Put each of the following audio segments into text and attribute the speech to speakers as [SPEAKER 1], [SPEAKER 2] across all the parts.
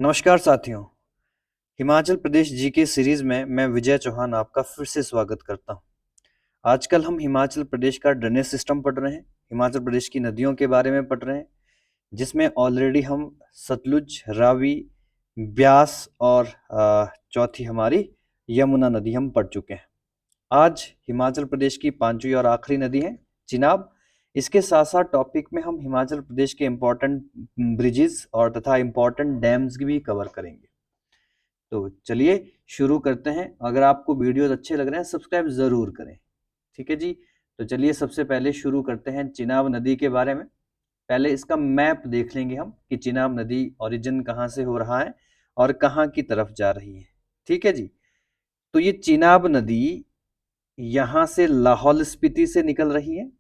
[SPEAKER 1] नमस्कार साथियों। Himachal Pradesh GK series में मैं विजय चौहान आपका फिर से स्वागत करता हूं। आजकल हम हिमाचल प्रदेश का ड्रेनेज सिस्टम पढ़ रहे हैं, हिमाचल प्रदेश की नदियों के बारे में पढ़ रहे हैं, जिसमें ऑलरेडी हम सतलुज, रावी, ब्यास और चौथी हमारी यमुना नदी हम पढ़ चुके हैं। आज हिमाचल प्रदेश की पांचवी और आखिरी नदी है चिनाब। इसके साथ साथ टॉपिक में हम हिमाचल प्रदेश के इम्पोर्टेंट ब्रिजेस और तथा इम्पोर्टेंट डैम्स भी कवर करेंगे। तो चलिए शुरू करते हैं। अगर आपको वीडियोस अच्छे लग रहे हैं सब्सक्राइब जरूर करें, ठीक है जी। तो चलिए सबसे पहले शुरू करते हैं चिनाब नदी के बारे में। पहले इसका मैप देख लेंगे हम कि चिनाब नदी ओरिजिन कहाँ से हो रहा है और कहाँ की तरफ जा रही है, ठीक है जी। तो ये चिनाब नदी यहाँ से लाहौल स्पीति से निकल रही है,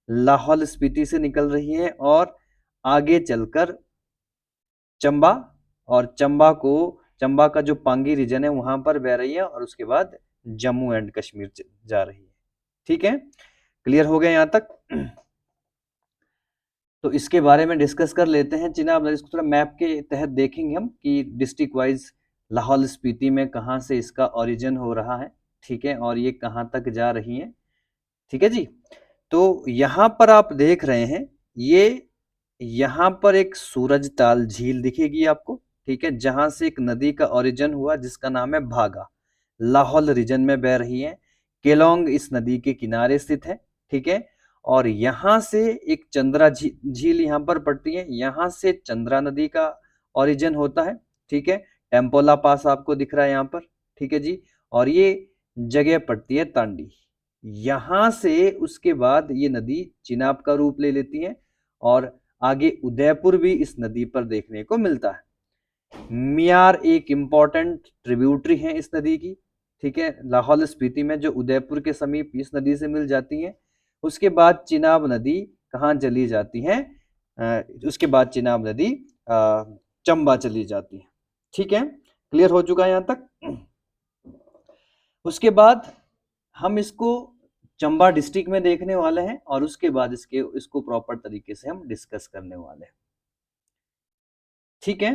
[SPEAKER 1] लाहौल स्पीति से निकल रही है और आगे चलकर चंबा, और चंबा का जो पांगी रीजन है वहां पर बह रही है और उसके बाद जम्मू एंड कश्मीर जा रही है, ठीक है। क्लियर हो गया यहाँ तक? तो इसके बारे में डिस्कस कर लेते हैं। चिनाब नदी इसको थोड़ा मैप के तहत देखेंगे हम कि डिस्ट्रिक्ट वाइज लाहौल स्पीति में कहाँ से इसका ओरिजिन हो रहा है, ठीक है, और ये कहाँ तक जा रही है, ठीक है जी। तो यहाँ पर आप देख रहे हैं, ये यहाँ पर एक सूरज ताल झील दिखेगी आपको, ठीक है, जहां से एक नदी का ओरिजिन हुआ जिसका नाम है भागा, लाहौल रीजन में बह रही है। केलोंग इस नदी के किनारे स्थित है, ठीक है। और यहाँ से एक चंद्रा झील यहाँ पर पड़ती है, यहाँ से चंद्रा नदी का ओरिजिन होता है, ठीक है। टेम्पोला पास आपको दिख रहा है यहाँ पर, ठीक है जी। और ये जगह पड़ती है तांडी। यहाँ से उसके बाद ये नदी चिनाब का रूप ले लेती है और आगे उदयपुर भी इस नदी पर देखने को मिलता है। मियार एक इंपॉर्टेंट ट्रिब्यूटरी है इस नदी की, ठीक है, लाहौल स्पीति में, जो उदयपुर के समीप इस नदी से मिल जाती है। उसके बाद चिनाब नदी कहाँ चली जाती है? उसके बाद चिनाब नदी चंबा चली जाती है, ठीक है। क्लियर हो चुका है यहाँ तक? उसके बाद हम इसको चंबा डिस्ट्रिक्ट में देखने वाले हैं और उसके बाद इसको प्रॉपर तरीके से हम डिस्कस करने वाले हैं, ठीक है।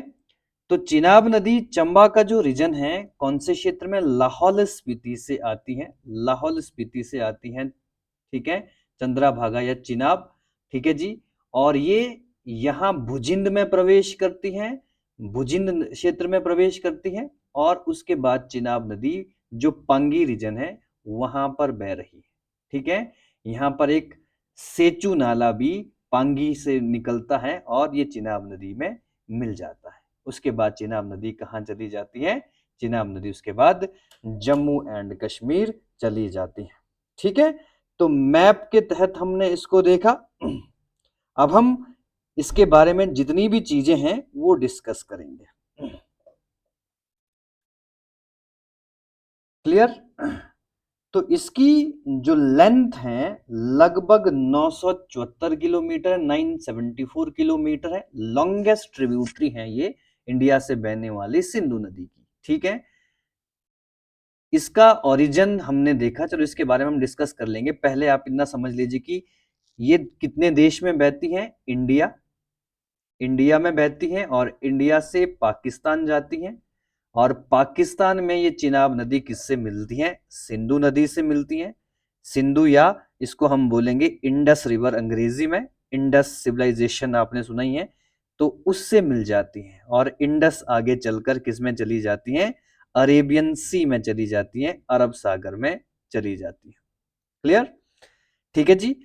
[SPEAKER 1] तो चिनाब नदी चंबा का जो रीजन है कौन से क्षेत्र में? लाहौल स्पीति से आती है, लाहौल स्पीति से आती है, ठीक है, चंद्राभागा या चिनाब, ठीक है जी। और ये यहाँ भुजिंद में प्रवेश करती है, भुजिंद क्षेत्र में प्रवेश करती है और उसके बाद चिनाब नदी जो पांगी रीजन है वहां पर बह रही है, ठीक है। यहाँ पर एक सेचू नाला भी पांगी से निकलता है और ये चिनाब नदी में मिल जाता है। उसके बाद चिनाब नदी कहाँ चली जाती है? चिनाब नदी उसके बाद जम्मू एंड कश्मीर चली जाती है, ठीक है। तो मैप के तहत हमने इसको देखा। अब हम इसके बारे में जितनी भी चीजें हैं वो डिस्कस करेंगे। क्लियर? तो इसकी जो लेंथ है लगभग 974 किलोमीटर, 974 किलोमीटर है। लॉन्गेस्ट ट्रिब्यूटरी है ये इंडिया से बहने वाली सिंधु नदी की, ठीक है। इसका ओरिजिन हमने देखा, चलो इसके बारे में हम डिस्कस कर लेंगे। पहले आप इतना समझ लीजिए कि ये कितने देश में बहती है? इंडिया में बहती है और इंडिया से पाकिस्तान जाती है और पाकिस्तान में ये चिनाब नदी किससे मिलती है? सिंधु नदी से मिलती है। सिंधु, या इसको हम बोलेंगे इंडस रिवर अंग्रेजी में, इंडस सिविलाइजेशन आपने सुना ही है, तो उससे मिल जाती है और इंडस आगे चलकर किस में चली जाती है? अरेबियन सी में चली जाती है, अरब सागर में चली जाती है। क्लियर? ठीक है जी।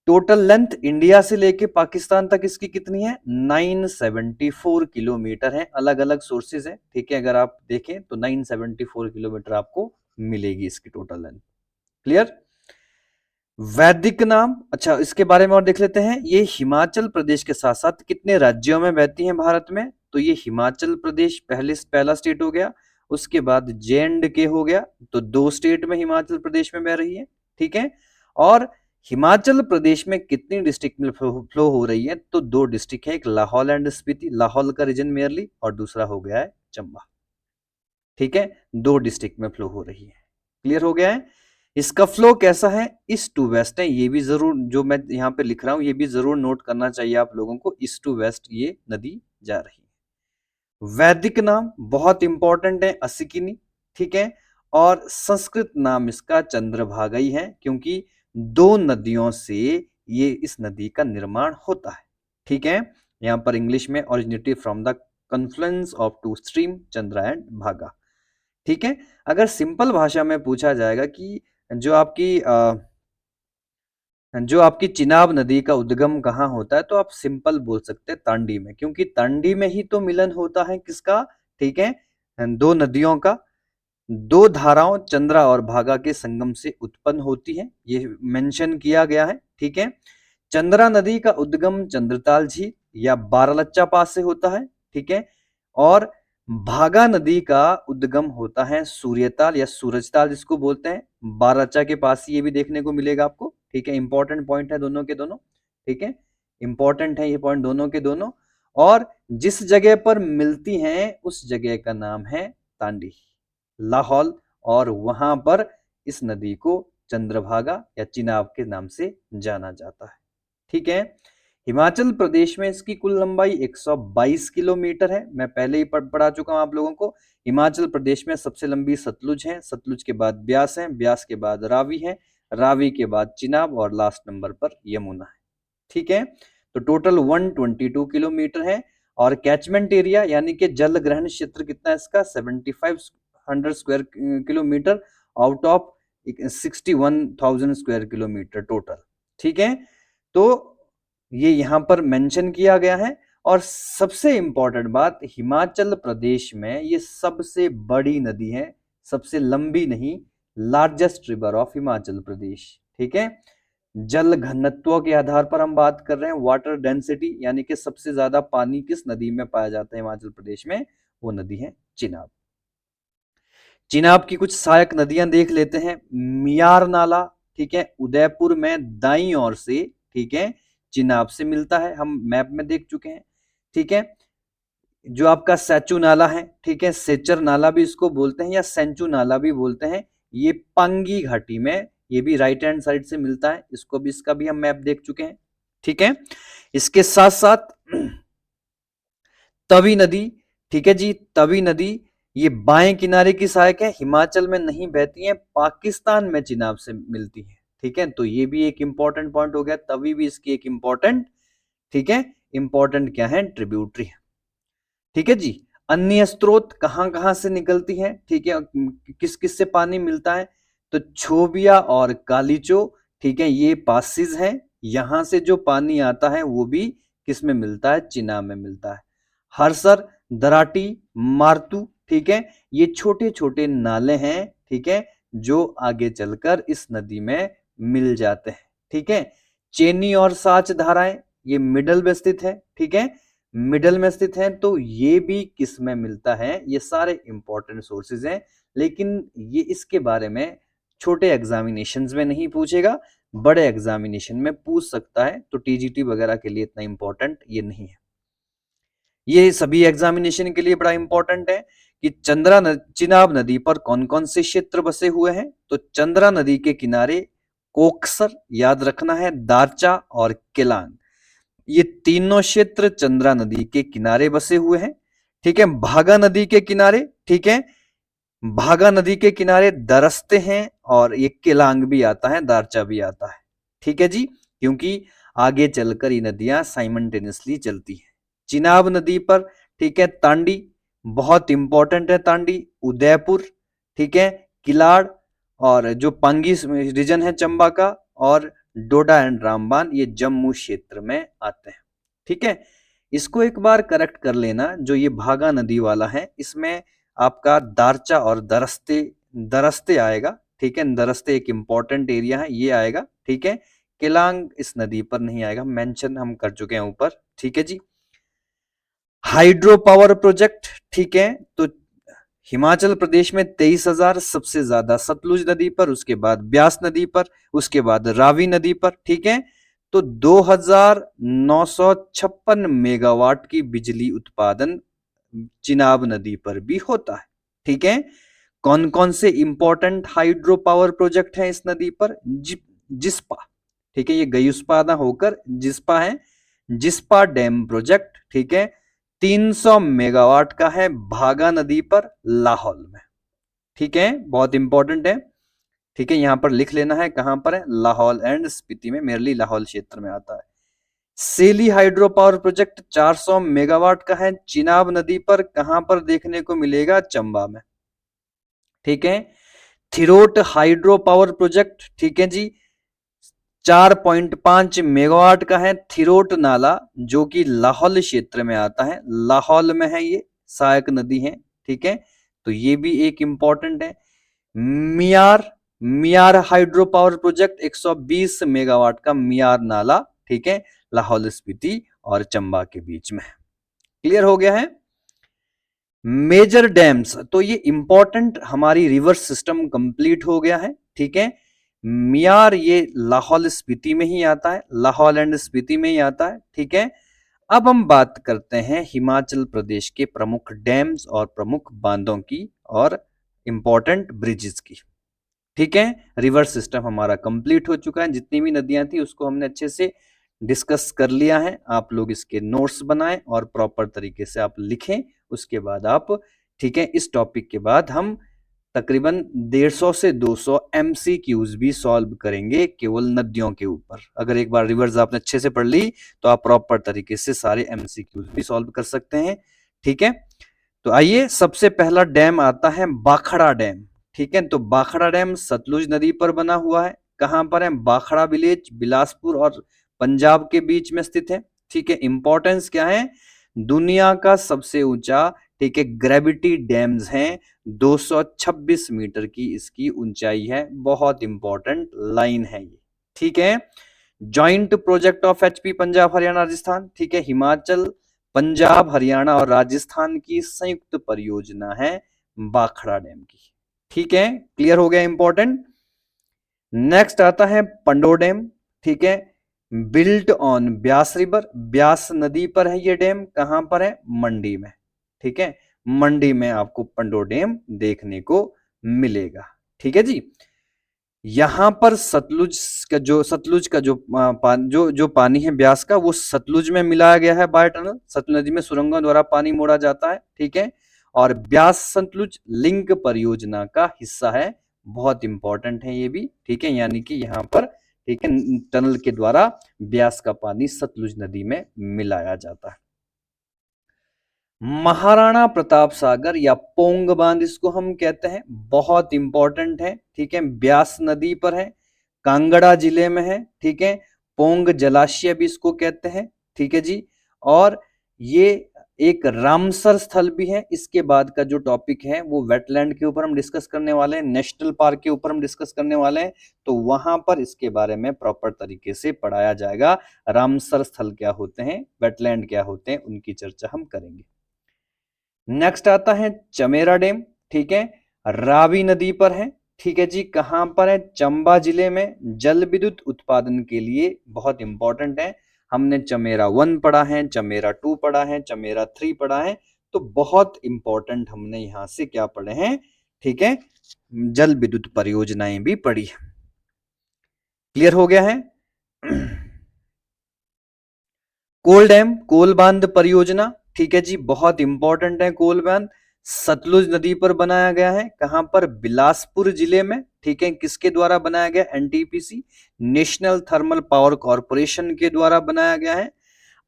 [SPEAKER 1] टोटल लेंथ इंडिया से लेके पाकिस्तान तक इसकी कितनी है? 974 किलोमीटर है। अलग अलग सोर्सेज है, ठीक है, अगर आप देखें तो 974 किलोमीटर आपको मिलेगी इसकी टोटल लेंथ। क्लियर? वैदिक नाम, अच्छा इसके बारे में और देख लेते हैं। ये हिमाचल प्रदेश के साथ साथ कितने राज्यों में बहती है भारत में? तो ये हिमाचल प्रदेश पहला स्टेट हो गया, उसके बाद J&K हो गया, तो 2 स्टेट में हिमाचल प्रदेश में बह रही है, ठीक है। और हिमाचल प्रदेश में कितनी डिस्ट्रिक्ट में फ्लो हो रही है? तो 2 डिस्ट्रिक्ट है, एक लाहौल एंड स्पीति, लाहौल का रीजन मेयरली, और दूसरा हो गया है चंबा, ठीक है। 2 डिस्ट्रिक्ट में फ्लो हो रही है। क्लियर हो गया है? इसका फ्लो कैसा है? ईस्ट टू वेस्ट है। ये भी जरूर, जो मैं यहाँ पे लिख रहा हूं, ये भी जरूर नोट करना चाहिए आप लोगों को, ईस्ट टू वेस्ट ये नदी जा रही है। वैदिक नाम बहुत इंपॉर्टेंट है, असिकिनी, ठीक है। और संस्कृत नाम इसका चंद्रभागा ही है, क्योंकि दो नदियों से ये इस नदी का निर्माण होता है, ठीक है। यहाँ पर इंग्लिश में originated from the confluence of two stream Chandra and Bhaga, ठीक है। अगर सिंपल भाषा में पूछा जाएगा कि जो आपकी जो आपकी चिनाब नदी का उद्गम कहाँ होता है, तो आप सिंपल बोल सकते हैं तांडी में, क्योंकि तांडी में ही तो मिलन होता है किसका, ठीक है, दो नदियों का। दो धाराओं चंद्रा और भागा के संगम से उत्पन्न होती है, ये मेंशन किया गया है, ठीक है। चंद्रा नदी का उद्गम चंद्रताल झील या बारालच्चा पास से होता है, ठीक है। और भागा नदी का उद्गम होता है सूर्यताल या सूरजताल जिसको बोलते हैं, बारालच्चा के पास ये भी देखने को मिलेगा आपको, ठीक है। इंपॉर्टेंट पॉइंट है दोनों के दोनों, ठीक है, इंपॉर्टेंट है ये पॉइंट दोनों के दोनों। और जिस जगह पर मिलती हैं उस जगह का नाम है तांडी, लाहौल, और वहां पर इस नदी को चंद्रभागा या चिनाब के नाम से जाना जाता है, ठीक है। हिमाचल प्रदेश में इसकी कुल लंबाई 122 किलोमीटर है, मैं पहले ही पढ़ा चुका हूं आप लोगों को। हिमाचल प्रदेश में सबसे लंबी सतलुज है, सतलुज के बाद ब्यास है, ब्यास के बाद रावी है, रावी के बाद चिनाब, और लास्ट नंबर पर यमुना है, ठीक है। तो टोटल 122 किलोमीटर है। और कैचमेंट एरिया यानी कि जल ग्रहण क्षेत्र कितना है इसका, 7500 square kilometre out of 61,000 square kilometre total, ठीक है। तो ये यहां पर मेंशन किया गया है। और सबसे इंपॉर्टेंट बात, हिमाचल प्रदेश में ये सबसे बड़ी नदी है, सबसे लंबी नहीं, largest river of Himachal Pradesh, ठीक है। जल घनत्व के आधार पर हम बात कर रहे हैं, वाटर डेंसिटी यानी कि सबसे ज्यादा पानी किस नदी में पाया जाता है हिमाचल प्रदेश में, वो नदी है चिनाब। चिनाब की कुछ सहायक नदियां देख लेते हैं। मियार नाला, ठीक है, उदयपुर में दाईं ओर से, ठीक है, चिनाब से मिलता है, हम मैप में देख चुके हैं, ठीक है। जो आपका सैचू नाला है, ठीक है, सेचर नाला भी इसको बोलते हैं या सेंचू नाला भी बोलते हैं, ये पांगी घाटी में, ये भी राइट हैंड साइड से मिलता है, इसको भी, इसका भी हम मैप देख चुके हैं, ठीक है। इसके साथ साथ तवी नदी, ठीक है जी, तवी नदी ये बाएं किनारे की सहायक है, हिमाचल में नहीं बहती है, पाकिस्तान में चिनाब से मिलती है, ठीक है। तो ये भी एक इंपॉर्टेंट पॉइंट हो गया, तवी भी इसकी एक इंपॉर्टेंट, ठीक है, इंपॉर्टेंट क्या है, ट्रिब्यूटरी है, ठीक है जी। अन्य स्रोत कहां कहां से निकलती है, ठीक है, किस किस से पानी मिलता है, तो छोबिया और कालीचो, ठीक है, ये पासिस है, यहां से जो पानी आता है वो भी किस में मिलता है, चिनाब में मिलता है। हरसर, दराटी, मारतू, ठीक है, ये छोटे छोटे नाले हैं, ठीक है, जो आगे चलकर इस नदी में मिल जाते हैं, ठीक है। चेनी और साच धाराएं ये मिडल में स्थित है, ठीक है, मिडल में स्थित है, तो ये भी किस में मिलता है, ये सारे इंपॉर्टेंट सोर्सेज हैं, लेकिन ये इसके बारे में छोटे एग्जामिनेशंस में नहीं पूछेगा, बड़े एग्जामिनेशन में पूछ सकता है, तो टीजीटी वगैरह के लिए इतना इंपॉर्टेंट ये नहीं है। ये सभी एग्जामिनेशन के लिए बड़ा इंपॉर्टेंट है कि चिनाब नदी पर कौन कौन से क्षेत्र बसे हुए हैं, तो चंद्रा नदी के किनारे कोकसर, याद रखना है, दारचा और केलांग, ये तीनों क्षेत्र चंद्रा नदी के किनारे बसे हुए हैं, ठीक है। भागा नदी के किनारे, ठीक है, भागा नदी के किनारे दरस्ते हैं, और ये केलांग भी आता है, दारचा भी आता है, ठीक है जी, क्योंकि आगे चलकर ये नदियां साइमल्टेनियसली चलती हैं। चिनाब नदी पर, ठीक है, तांडी बहुत इंपॉर्टेंट है, तांडी, उदयपुर, ठीक है, किलाड़, और जो पांगी रीजन है चंबा का, और डोडा एंड रामबान ये जम्मू क्षेत्र में आते हैं, ठीक है। इसको एक बार करेक्ट कर लेना, जो ये भागा नदी वाला है इसमें आपका दारचा और दरस्ते, दरस्ते आएगा, ठीक है, दरस्ते एक इंपॉर्टेंट एरिया है, ये आएगा, ठीक है। केलांग इस नदी पर नहीं आएगा, मेंशन हम कर चुके हैं ऊपर, ठीक है जी। हाइड्रो पावर प्रोजेक्ट, ठीक है, तो हिमाचल प्रदेश में 23,000 सबसे ज्यादा सतलुज नदी पर, उसके बाद ब्यास नदी पर, उसके बाद रावी नदी पर, ठीक है। तो 2,956 मेगावाट की बिजली उत्पादन चिनाब नदी पर भी होता है, ठीक है। कौन कौन से इंपॉर्टेंट हाइड्रो पावर प्रोजेक्ट हैं इस नदी पर, जिस्पा, ठीक है, ये गयुस्पा ना होकर जिस्पा है, जिस्पा डैम प्रोजेक्ट, ठीक है, 300 मेगावाट का है भागा नदी पर लाहौल में। ठीक है, बहुत इंपॉर्टेंट है। ठीक है, यहां पर लिख लेना है, कहां पर है, लाहौल एंड स्पीति में, मेरली लाहौल क्षेत्र में आता है। सेली हाइड्रो पावर प्रोजेक्ट 400 मेगावाट का है चिनाब नदी पर, कहां पर देखने को मिलेगा, चंबा में। ठीक है, थिरोट हाइड्रो पावर प्रोजेक्ट, ठीक है जी, 4.5 मेगावाट का है थिरोट नाला, जो कि लाहौल क्षेत्र में आता है, लाहौल में है, ये सहायक नदी है। ठीक है, तो ये भी एक इंपॉर्टेंट है। मियार मियार हाइड्रो पावर प्रोजेक्ट 120 मेगावाट का मियार नाला, ठीक है, लाहौल स्पीति और चंबा के बीच में। क्लियर हो गया है। मेजर डैम्स, तो ये इंपॉर्टेंट हमारी रिवर सिस्टम कंप्लीट हो गया है। ठीक है, मियार ये लाहौल स्पीति में ही आता है, लाहौल एंड स्पीति में ही आता है। ठीक है, अब हम बात करते हैं हिमाचल प्रदेश के प्रमुख डैम्स और प्रमुख बांधों की और इंपॉर्टेंट ब्रिजेस की। ठीक है, रिवर सिस्टम हमारा कंप्लीट हो चुका है, जितनी भी नदियां थी उसको हमने अच्छे से डिस्कस कर लिया है। आप लोग इसके नोट्स बनाएं और प्रॉपर तरीके से आप लिखें, उसके बाद आप, ठीक है, इस टॉपिक के बाद हम तकरीबन 150 से 200 MCQs भी सॉल्व करेंगे केवल नदियों के ऊपर। अगर एक बार रिवर्स आपने अच्छे से पढ़ ली तो आप प्रॉपर तरीके से सारे MCQs भी सॉल्व कर सकते हैं। ठीक है, तो आइए, सबसे पहला डैम आता है बाखड़ा डैम। ठीक है, तो बाखड़ा डैम सतलुज नदी पर बना हुआ है। कहां पर है, बाखड़ा विलेज, बिलासपुर और पंजाब के बीच में स्थित है। ठीक है, इंपॉर्टेंस क्या है, दुनिया का सबसे ऊंचा, ठीक है, ग्रेविटी डैम्स हैं, 226 मीटर की इसकी ऊंचाई है, बहुत इंपॉर्टेंट लाइन है ये। ठीक है, joint project of HP Punjab Haryana Rajasthan, ठीक है, हिमाचल पंजाब हरियाणा और राजस्थान की संयुक्त परियोजना है बाखड़ा डैम की। ठीक है, क्लियर हो गया, इंपॉर्टेंट। नेक्स्ट आता है पंडो डैम। ठीक है, built on Beas river, Beas नदी पर है ये डैम, कहां पर है, मंडी में। ठीक है, मंडी में आपको पंडो डैम देखने को मिलेगा। ठीक है जी, यहां पर सतलुज का जो पानी है ब्यास का, वो सतलुज में मिलाया गया है बाय टनल, सतलुज नदी में सुरंगों द्वारा पानी मोड़ा जाता है। ठीक है, और ब्यास सतलुज लिंक परियोजना का हिस्सा है, बहुत इंपॉर्टेंट है ये भी। ठीक है, यानी कि यहाँ पर, ठीक है, टनल के द्वारा ब्यास का पानी सतलुज नदी में मिलाया जाता है। महाराणा प्रताप सागर या पोंग बांध इसको हम कहते हैं, बहुत इंपॉर्टेंट है। ठीक है, ब्यास नदी पर है, कांगड़ा जिले में है। ठीक है, पोंग जलाशय भी इसको कहते हैं। ठीक है जी, और ये एक रामसर स्थल भी है। इसके बाद का जो टॉपिक है वो वेटलैंड के ऊपर हम डिस्कस करने वाले हैं, नेशनल पार्क के ऊपर हम डिस्कस करने वाले हैं, तो वहां पर इसके बारे में प्रॉपर तरीके से पढ़ाया जाएगा। रामसर स्थल क्या होते हैं, वेटलैंड क्या होते हैं, उनकी चर्चा हम करेंगे। नेक्स्ट आता है चमेरा डैम। ठीक है, रावी नदी पर है। ठीक है जी, कहां पर है, चंबा जिले में, जल विद्युत उत्पादन के लिए बहुत इंपॉर्टेंट है। हमने चमेरा 1 पढ़ा है, चमेरा 2 पढ़ा है, चमेरा 3 पढ़ा है, तो बहुत इंपॉर्टेंट हमने यहां से क्या पढ़े हैं, ठीक है, जल विद्युत परियोजनाएं भी पढ़ी है। क्लियर हो गया है। कोल डैम, कोल बांध परियोजना, ठीक है जी, बहुत इंपॉर्टेंट है। कोल बांध सतलुज नदी पर बनाया गया है, कहां पर, बिलासपुर जिले में। ठीक है, किसके द्वारा बनाया गया, NTPC, national thermal power corporation के द्वारा बनाया गया है।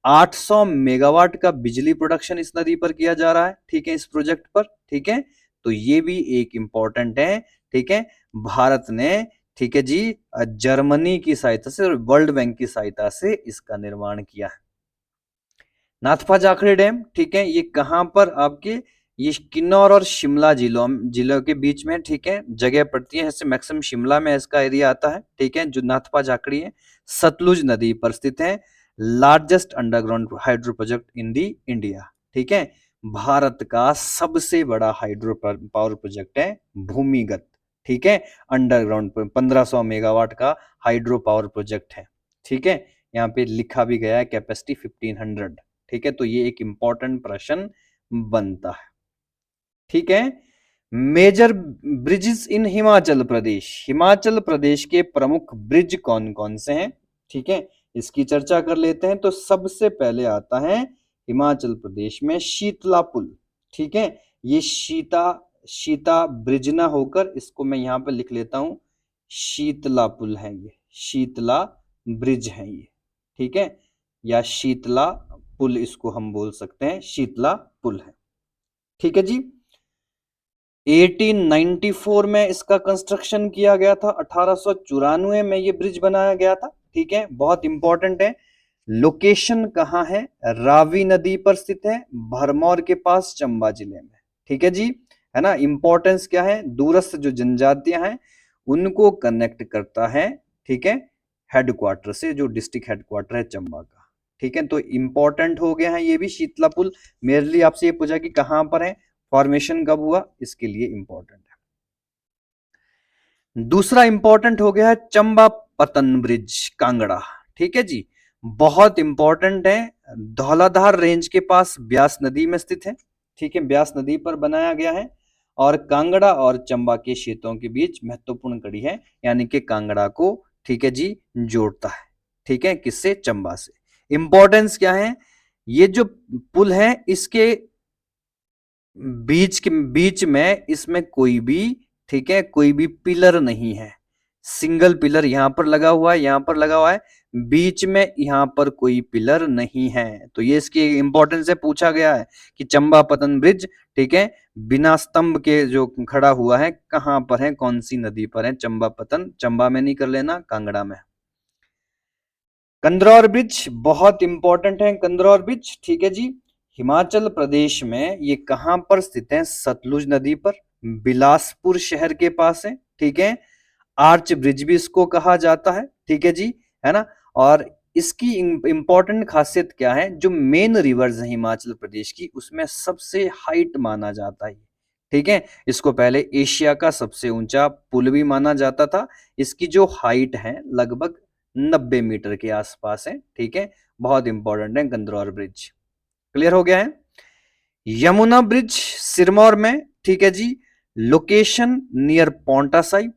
[SPEAKER 1] 800 मेगावाट का बिजली प्रोडक्शन इस नदी पर किया जा रहा है। ठीक है, इस प्रोजेक्ट पर। ठीक है, तो ये भी एक इंपॉर्टेंट है। ठीक है, भारत ने, ठीक है जी, जर्मनी की सहायता से और वर्ल्ड बैंक की सहायता से इसका निर्माण किया है। नाथपा जाखड़ी डैम, ठीक है, ये कहां पर आपके, ये किन्नौर और शिमला जिलों के बीच में, ठीक है, जगह पड़ती है, जैसे मैक्सिमम शिमला में इसका एरिया आता है। ठीक है, जो नाथपा जाखड़ी है सतलुज नदी पर स्थित है, largest underground hydro project in the India. ठीक है, भारत का सबसे बड़ा हाइड्रो पावर प्रोजेक्ट है भूमिगत। ठीक है, अंडरग्राउंड 1500 मेगावाट का हाइड्रो पावर प्रोजेक्ट है। ठीक है, यहाँ पे लिखा भी गया है कैपेसिटी 1500। ठीक है, तो ये एक इंपॉर्टेंट प्रश्न बनता है। ठीक है, मेजर ब्रिजेस इन हिमाचल प्रदेश, हिमाचल प्रदेश के प्रमुख ब्रिज कौन कौन से हैं। ठीक है, इसकी चर्चा कर लेते हैं। तो सबसे पहले आता है हिमाचल प्रदेश में शीतला पुल, ठीक है। ये शीता ब्रिज ना होकर इसको मैं यहाँ पे लिख लेता हूं, शीतला पुल है ये, शीतला ब्रिज है ये, ठीक है, या शीतला पुल इसको हम बोल सकते हैं, शीतला पुल है, ठीक है जी। 1894 में इसका कंस्ट्रक्शन किया गया था, 1894 में ये ब्रिज बनाया गया था, ठीक है। बहुत इंपॉर्टेंट है, लोकेशन कहाँ है, रावी नदी पर स्थित है, भरमौर के पास, चंबा जिले में, ठीक है जी, है ना। इंपॉर्टेंस क्या है, दूरस्थ जो जनजातियां हैं उनको कनेक्ट करता है, ठीक है, हेडक्वार्टर से, जो डिस्ट्रिक्ट हेडक्वार्टर है चंबा का, ठीक है। तो इंपॉर्टेंट हो गया है ये भी शीतला पुल। मेरली आपसे ये पूछा कि कहां पर है, फॉर्मेशन कब हुआ, इसके लिए इंपॉर्टेंट है। दूसरा इंपॉर्टेंट हो गया है चंबा पतन ब्रिज, कांगड़ा, ठीक है जी, बहुत इंपॉर्टेंट है, धौलाधार रेंज के पास ब्यास नदी में स्थित है, ठीक है, ब्यास नदी पर बनाया गया है, और कांगड़ा और चंबा के क्षेत्रों के बीच महत्वपूर्ण कड़ी है, यानी कि कांगड़ा को, ठीक है जी, जोड़ता है, ठीक है, किससे, चंबा से। इंपॉर्टेंस क्या है, ये जो पुल है इसके बीच में इसमें कोई भी, ठीक है, कोई भी पिलर नहीं है, सिंगल पिलर यहां पर लगा हुआ है, यहां पर लगा हुआ है, बीच में यहां पर कोई पिलर नहीं है। तो ये इसकी इंपॉर्टेंस है, पूछा गया है कि चंबा पतन ब्रिज, ठीक है, बिना स्तंभ के जो खड़ा हुआ है, कहां पर है, कौन सी नदी पर है, चंबा पतन, चंबा में नहीं कर लेना, कांगड़ा में। कंदरौर ब्रिज बहुत इंपॉर्टेंट है, कंदरौर ब्रिज, ठीक है जी, हिमाचल प्रदेश में ये कहां पर स्थित है, सतलुज नदी पर, बिलासपुर शहर के पास है, ठीक है। आर्च ब्रिज भी इसको कहा जाता है, ठीक है जी, है ना। और इसकी इंपॉर्टेंट खासियत क्या है, जो मेन रिवर्स है हिमाचल प्रदेश की उसमें सबसे हाइट माना जाता है, ठीक है। इसको पहले एशिया का सबसे ऊंचा पुल भी माना जाता था। इसकी जो हाइट है लगभग 90 मीटर के आसपास है, ठीक है, बहुत इंपॉर्टेंट है कंदरौर ब्रिज। क्लियर हो गया है। यमुना ब्रिज सिरमौर में, ठीक है जी, location near Paonta Sahib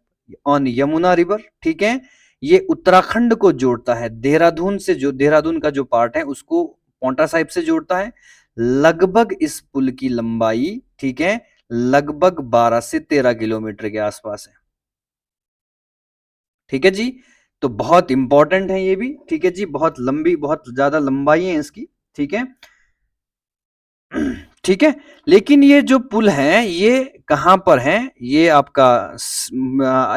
[SPEAKER 1] on Yamuna river, ठीक है। ये उत्तराखंड को जोड़ता है, देहरादून से, जो देहरादून का जो पार्ट है उसको पोंटा साहिब से जोड़ता है। लगभग इस पुल की लंबाई, ठीक है, लगभग 12 से 13 किलोमीटर के आसपास है, ठीक है जी। तो बहुत इंपॉर्टेंट है ये भी, ठीक है जी, बहुत लंबी, बहुत ज्यादा लंबाई है इसकी, ठीक है, ठीक है। लेकिन ये जो पुल है ये कहां पर है, ये आपका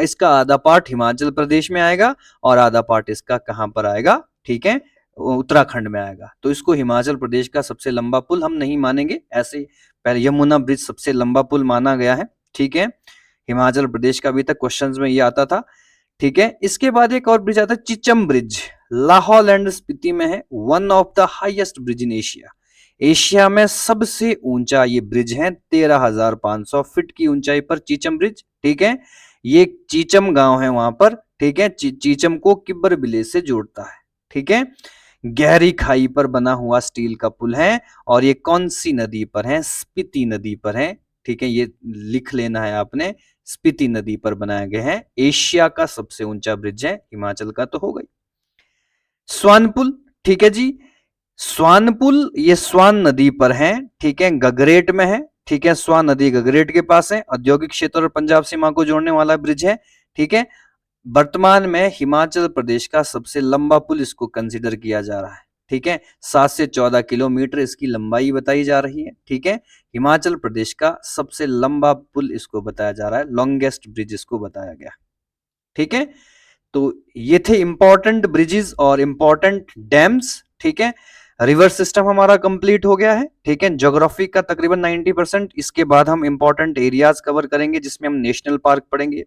[SPEAKER 1] इसका आधा पार्ट हिमाचल प्रदेश में आएगा और आधा पार्ट इसका कहां पर आएगा, ठीक है, उत्तराखंड में आएगा। तो इसको हिमाचल प्रदेश का सबसे लंबा पुल हम नहीं मानेंगे, ऐसे पहले यमुना ब्रिज सबसे लंबा पुल माना गया है, ठीक है, हिमाचल प्रदेश का अभी तक क्वेश्चंस में ये आता था, ठीक है। इसके बाद एक और ब्रिज आता है चिचम ब्रिज, लाहौल एंड स्पीति में है, one of the highest bridge in Asia, Asia में सबसे ऊंचा ये ब्रिज है, 13,500 फीट की ऊंचाई पर चीचम ब्रिज, ठीक है। ये चीचम गांव है वहां पर, ठीक है, चीचम को किब्बर विलेज से जोड़ता है, ठीक है। गहरी खाई पर बना हुआ स्टील का पुल है, और ये कौन सी नदी पर है, स्पीति नदी पर है, ठीक है, ये लिख लेना है आपने, स्पीति नदी पर बनाया गया है, एशिया का सबसे ऊंचा ब्रिज है, हिमाचल का तो हो गई। स्वान पुल, ठीक है जी, स्वान पुल ये स्वान नदी पर है, ठीक है, गगरेट में है, ठीक है, स्वान नदी गगरेट के पास है, औद्योगिक क्षेत्र और पंजाब सीमा को जोड़ने वाला ब्रिज है, ठीक है। वर्तमान में हिमाचल प्रदेश का सबसे लंबा पुल इसको कंसीडर किया जा रहा है, ठीक है, 7 से 14 किलोमीटर इसकी लंबाई बताई जा रही है, ठीक है। हिमाचल प्रदेश का सबसे लंबा पुल इसको बताया जा रहा है, लॉन्गेस्ट ब्रिज इसको बताया गया, ठीक है। तो ये थे इंपॉर्टेंट ब्रिजेस और इंपॉर्टेंट डैम्स, ठीक है। रिवर सिस्टम हमारा कंप्लीट हो गया है, ठीक है, ज्योग्राफी का तकरीबन 90%। इसके बाद हम इंपॉर्टेंट एरियाज कवर करेंगे, जिसमें हम नेशनल पार्क पढ़ेंगे,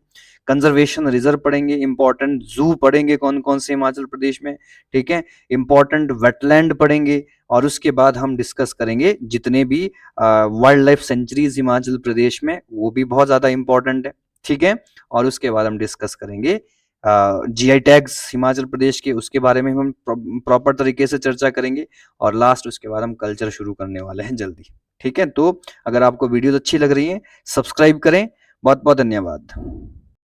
[SPEAKER 1] कंजर्वेशन रिजर्व पढ़ेंगे, इंपॉर्टेंट जू पढ़ेंगे कौन कौन से हिमाचल प्रदेश में, ठीक है, इंपॉर्टेंट वेटलैंड पढ़ेंगे, और उसके बाद हम डिस्कस करेंगे जितने भी wild life sanctuaries Himachal Pradesh में, वो भी बहुत ज्यादा इंपॉर्टेंट है, ठीक है। और उसके बाद हम डिस्कस करेंगे जीआई टैग्स हिमाचल प्रदेश के, उसके बारे में हम प्रॉपर तरीके से चर्चा करेंगे, और लास्ट उसके बाद हम कल्चर शुरू करने वाले हैं जल्दी, ठीक है। तो अगर आपको वीडियोस अच्छी लग रही है, सब्सक्राइब करें। बहुत बहुत धन्यवाद।